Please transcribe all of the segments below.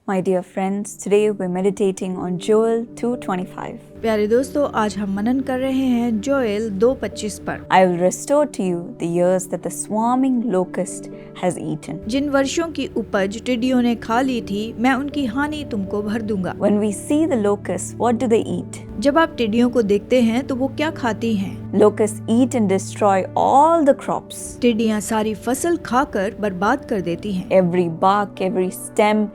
My dear friends, today we're meditating on Joel 2:25. प्यारे दोस्तों, आज हम मनन कर रहे हैं जोएल 2:25 पर। I will restore to you the years that the swarming locust has eaten. जिन वर्षों की उपज टिड्डियों ने खा ली थी, मैं उनकी हानि तुमको भर दूंगा। When we see the locusts, what do they eat? जब आप टिड्डियों को देखते हैं तो वो क्या खाती हैं? Locusts eat and destroy all the crops. टिड्डियां सारी फसल खाकर बर्बाद कर देती हैं। Every bark, every stem,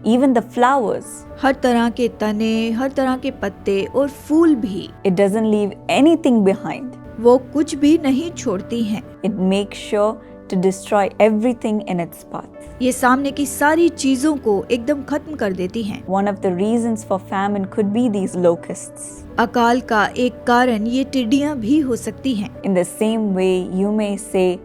even the flowers. हर तरह के तने, हर तरह के पत्ते और फूल भी। It doesn't leave anything behind. वो कुछ भी नहीं छोड़ती हैं। It makes sure to destroy everything in its path. ये सामने की सारी चीजों को एकदम खत्म कर देती हैं। One of the reasons for famine could be these locusts. अकाल का एक कारण ये टिड्डियां भी हो सकती हैं। In the same way, you may say,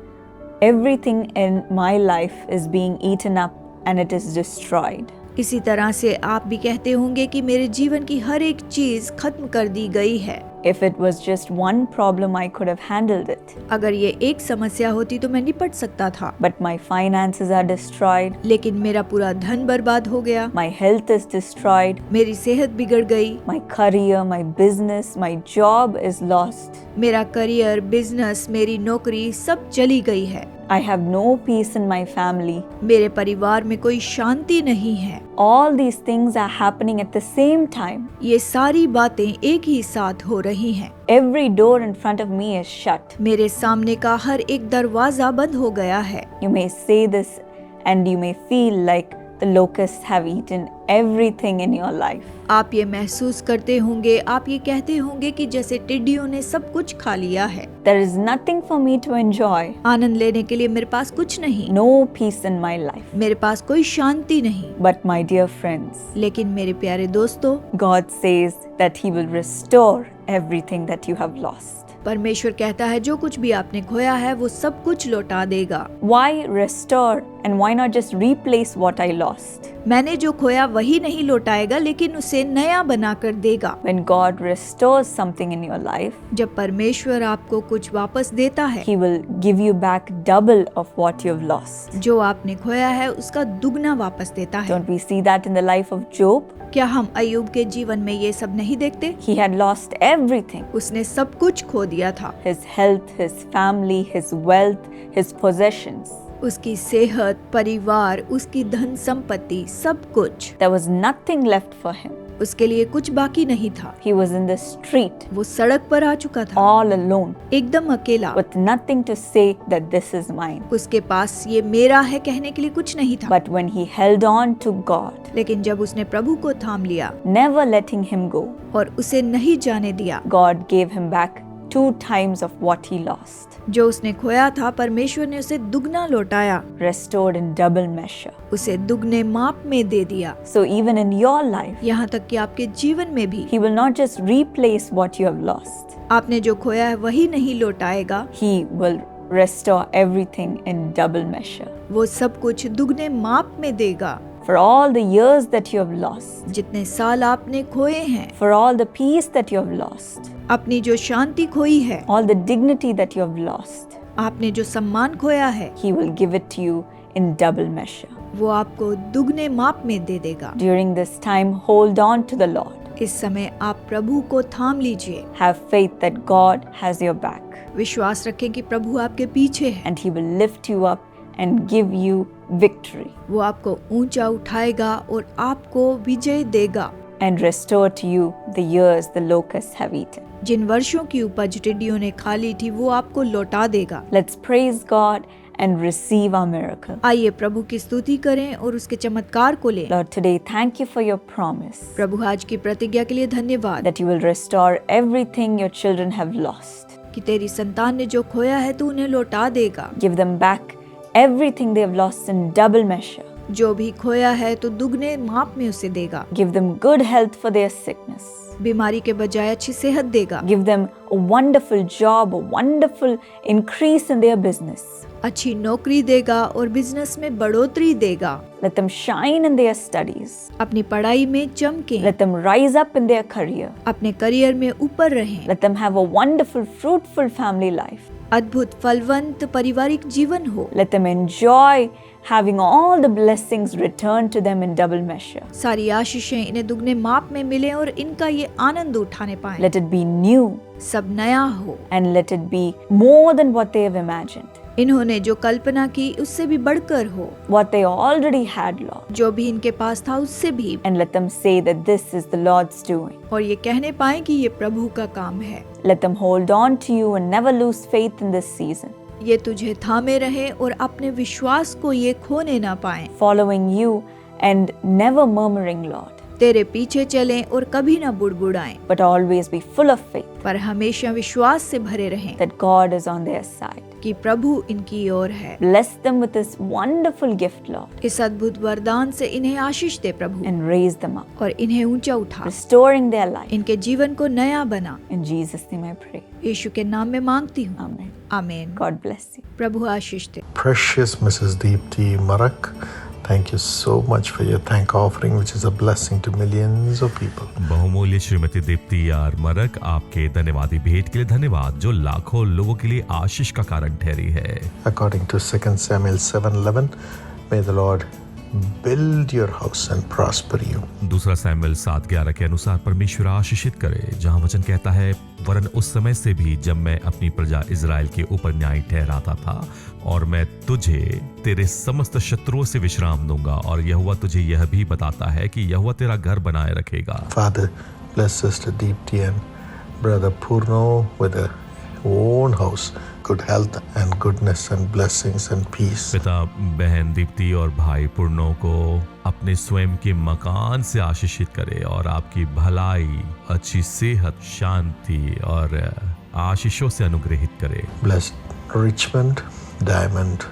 everything in my life is being eaten up and it is destroyed. इसी तरह से आप भी कहते होंगे कि मेरे जीवन की हर एक चीज खत्म कर दी गई है। If it was just one problem, I could have handled it. अगर ये एक समस्या होती तो मैं निपट सकता था, But my finances are destroyed. लेकिन मेरा पूरा धन बर्बाद हो गया, My health is destroyed. मेरी सेहत बिगड़ गई, My career, my business, my job is lost. मेरा करियर, बिजनेस, मेरी नौकरी सब चली गई है। I have no peace in my family. मेरे परिवार में कोई शांति नहीं है। All these things are happening at the same time. ये सारी बातें एक ही साथ हो रही हैं। Every door in front of me is shut. मेरे सामने का हर एक दरवाजा बंद हो गया है। You may say this and you may feel like the locusts have eaten everything in your life. आप ये महसूस करते होंगे, आप ये कहते होंगे कि जैसे टिड्डियों ने सब कुछ खा लिया है। There is nothing for me to enjoy. आनंद लेने के लिए मेरे पास कुछ नहीं, No peace in my life. मेरे पास कोई शांति नहीं। But my dear friends, लेकिन मेरे प्यारे दोस्तों, God says that He will restore everything that you have lost. परमेश्वर कहता है जो कुछ भी आपने खोया है वो सब कुछ लौटा देगा। Why restore and why not just replace what I lost? मैंने जो खोया वही नहीं लौटाएगा, लेकिन उसे नया बना कर देगा। When God restores something in your life, जब परमेश्वर आपको कुछ वापस देता है, He will give you back double of what you've lost. जो आपने खोया है उसका दुगना वापस देता है। Don't we see that in the life of Job? क्या हम अय्यूब के जीवन में ये सब नहीं देखते? He had lost everything. उसने सब कुछ खो दिया था। His health, his family, his wealth, his possessions. उसकी सेहत, परिवार, उसकी धन संपत्ति, सब कुछ। There was nothing left for him. उसके लिए कुछ बाकी नहीं था। He was in the street, वो सड़क पर आ चुका था, all alone, एकदम अकेला। with nothing to say that this is mine. उसके पास ये मेरा है कहने के लिए कुछ नहीं था। But when he held on to God, लेकिन जब उसने प्रभु को थाम लिया never letting him go, और उसे नहीं जाने दिया, God gave him back 2 times of what he lost, जो उसने खोया था परमेश्वर ने उसे दुगना लौटाया, restored in double measure. उसे दुगने माप में दे दिया। So even in your life, यहाँ तक कि आपके जीवन में भी He will not just replace what you have lost. आपने जो खोया है वही नहीं लौटाएगा, He will restore everything in double measure. वो सब कुछ दुगने माप में देगा। For all the years that you have lost, जितने साल आपने खोए हैं, for all the peace that you have lost, अपनी जो शांति खोई है, all the dignity that you have lost, आपने जो सम्मान खोया है, He will give it to you in double measure. वो आपको दुगने माप में दे देगा। During this time, hold on to the Lord. इस समय आप प्रभु को थाम लीजिए। Have faith that God has your back, विश्वास रखें कि प्रभु आपके पीछे है। and He will lift you up and give you victory वो आपको ऊंचा उठाएगा और आपको विजय देगा। and restore to you the years the locusts have eaten. जिन वर्षों की उपज टिड्डियों ने खा ली थी वो आपको लौटा देगा। Let's praise God and receive our miracle. आइए प्रभु की स्तुति करें और उसके चमत्कार को लें। Lord, today thank you for your promise प्रभु आज की प्रतिज्ञा के लिए धन्यवाद that you will restore everything your children have lost. कि तेरी संतान ने जो खोया है तू उन्हें लौटा देगा। Give them back everything they have lost in double measure. जो भी खोया है तो दुगने माप में उसे देगा। Give them good health for their sickness. बीमारी के बजाय अच्छी सेहत देगा। Give them a wonderful job, a wonderful increase in their business. अच्छी नौकरी देगा और बिजनेस में बढ़ोतरी देगा। Let them shine in their studies. अपनी पढ़ाई में चमके, Let them rise up in their career. अपने करियर में ऊपर रहें। Let them have a wonderful, fruitful family life. अद्भुत फलवंत पारिवारिक जीवन हो। Let them enjoy having all the blessings returned to them in double measure. सारी आशीषें इन्हें दुगने माप में मिले और इनका ये आनंद उठाने पाए। Let it be new सब नया हो and let it be more than what they have imagined, इन्होंने जो कल्पना की उससे भी बढ़कर हो, what they already had, Lord. जो भी इनके पास था उससे भी, And let them say that this is the Lord's doing. और ये कहने पाए कि ये प्रभु का काम है। Let them hold on to you and never lose faith in this season, ये तुझे थामे रहे और अपने विश्वास को ये खोने ना पाए, following you and never murmuring, Lord, तेरे पीछे चलें और कभी ना बुड़बुड़ाएं, but always be full of faith पर हमेशा विश्वास से भरे रहें that God is on their side. कि प्रभु इनकी ओर है। Bless them with this wonderful gift, Lord, इस अद्भुत वरदान से इन्हें आशीष दे प्रभु, and raise them up, और इन्हें ऊंचा उठा, restoring their life. इनके जीवन को नया बना। In Jesus' name I pray. यीशु के नाम में मांगती हूँ, Amen. आमीन। God bless you. Prabhu Ashish they. Precious Mrs. Deepti Marak, thank you so much for your thank offering, which is a blessing to millions of people. बहुमूल्य Shrimati Deepti are मरक, आपके धन्यवादी भेंट के लिए धन्यवाद जो लाखों लोगों के लिए आशीष का कारण ठहरी है। According to 2 Samuel 7:11, may the Lord build your house and prosper you. दूसरा सैमुएल 7:11 के अनुसार परमेश्वर आशीषित करे, जहाँ वचन कहता है, वरन उस समय से भी जब मैं अपनी प्रजा इजराइल के ऊपर न्याय ठहराता था, और मैं तुझे तेरे समस्त शत्रुओं से विश्राम दूंगा, और यहोवा तुझे यह भी बताता है कि यहोवा तेरा घर बनाए रखेगा। Father, bless Sister Deepti and Brother Purno with a own house, good health and goodness and blessings and peace. पिता बहन दीप्ति और भाई पूर्णों को अपने स्वयं के मकान से आशीषित करे, और आपकी भलाई, अच्छी सेहत, शांति और आशीषों से अनुग्रहित करे। Bless Richmond, Diamond,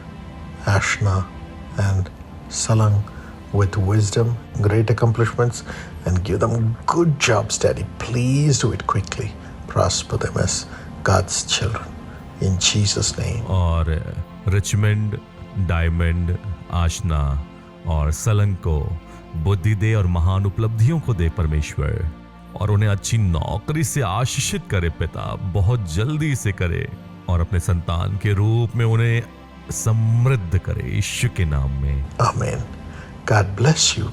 Ashna and Salang with wisdom, great accomplishments, and give them good jobs, Daddy. Please do it quickly. Prosper them as God's children. In Jesus' name. और रिचमंड, डायमंड, आशना और सलंग को बुद्धि दे और महान उपलब्धियों को दे परमेश्वर, और उन्हें अच्छी नौकरी से आशीषित करे पिता, बहुत जल्दी से करे, और अपने संतान के रूप में उन्हें समृद्ध करे, यीशु के नाम में। Amen. God bless you.